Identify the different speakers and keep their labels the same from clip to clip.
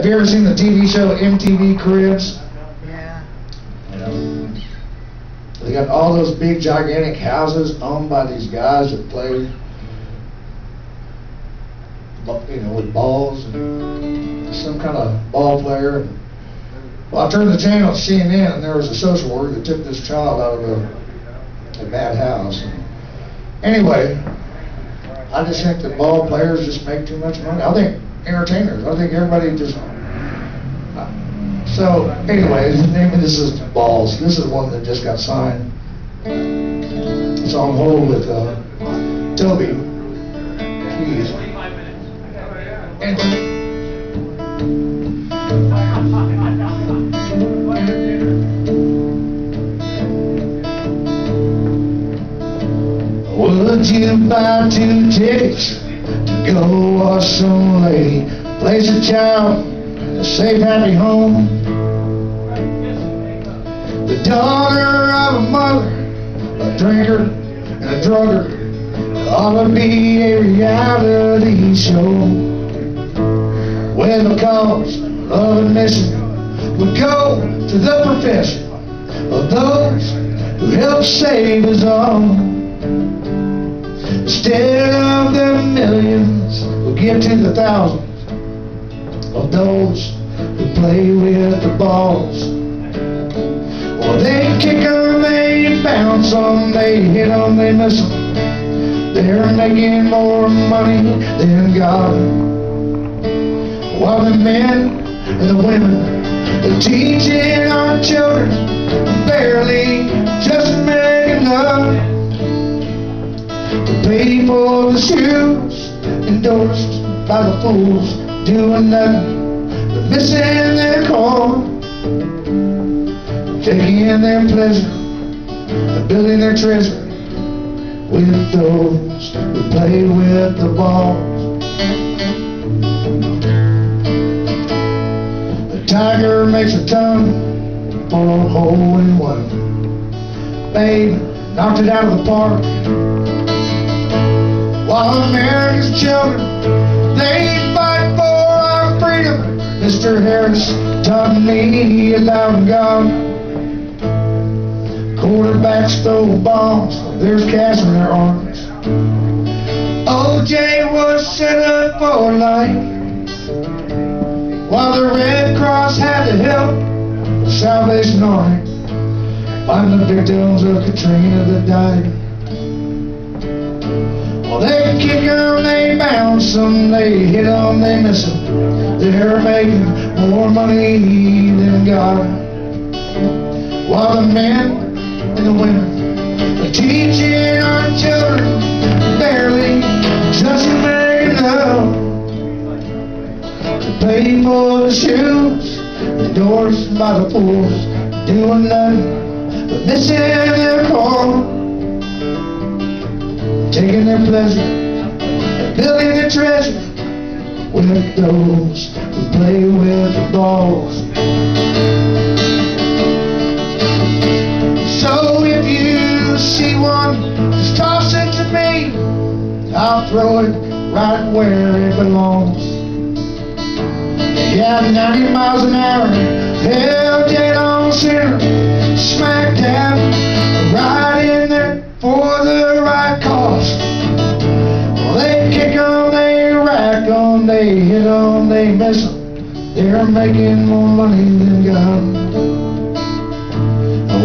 Speaker 1: you ever seen the TV show MTV Cribs?
Speaker 2: Yeah.
Speaker 1: You know, they got all those big gigantic houses owned by these guys that play, you know, with balls, and some kind of ball player. Well, I turned the channel to CNN, and there was a social worker that took this child out of a bad house. And anyway, I just think that ball players just make too much money. I think entertainers, I think everybody just... So, anyways, the name of this is Balls. This is one that just got signed. It's on hold with Toby Keys. Anyway. Would you buy 2 tickets to go watch some lady place a child in a safe, happy home? The daughter of a mother, a drinker and a drugger, ought to be a reality show, where the cause of admission would go to the profession of those who help save us all. Instead of the millions, we'll get to the thousands of those who play with the balls. Well, they kick 'em, they bounce 'em, they hit 'em, they miss 'em. They're making more money than God. While the men and the women are teaching our children barely just make enough to pay for the shoes endorsed by the fools doing nothing but missing their call, taking their pleasure and building their treasure with those who play with the balls. The tiger makes a ton for a hole in one. Babe knocked it out of the park. While America's children, they fight for our freedom, Mr. Harris taught me about God. Quarterbacks throw balls, there's cash in their arms. O.J. was set up for life, while the Red Cross had to help the Salvation Army find the victims of Katrina that died. Well, they kick 'em, they bounce 'em, they hit 'em, they miss 'em. They're making more money than God. While the men and the women are teaching our children barely just make enough to pay for the shoes endorsed by the fools doing nothing but missing their call, taking their pleasure and building their treasure with those who play with the balls. So if you see one, just toss it to me. I'll throw it right where it belongs. Yeah, 90 miles an hour, hell dead on center, smack dab, right in there for the right cause. Well, they kick 'em, they rack 'em, they hit 'em, they miss 'em. They're making more money than God.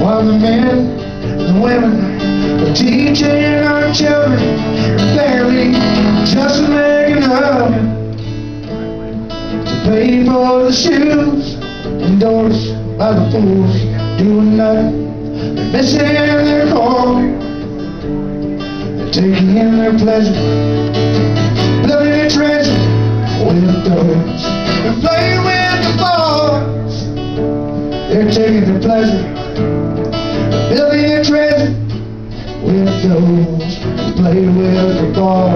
Speaker 1: While the men and the women are teaching our children barely just make enough to pay for the shoes endorsed by the fools doing nothing. They're missing their call, they're taking in their pleasure, building their treasure with those who play with the balls. They're taking their pleasure, building their treasure with those who play with the ball.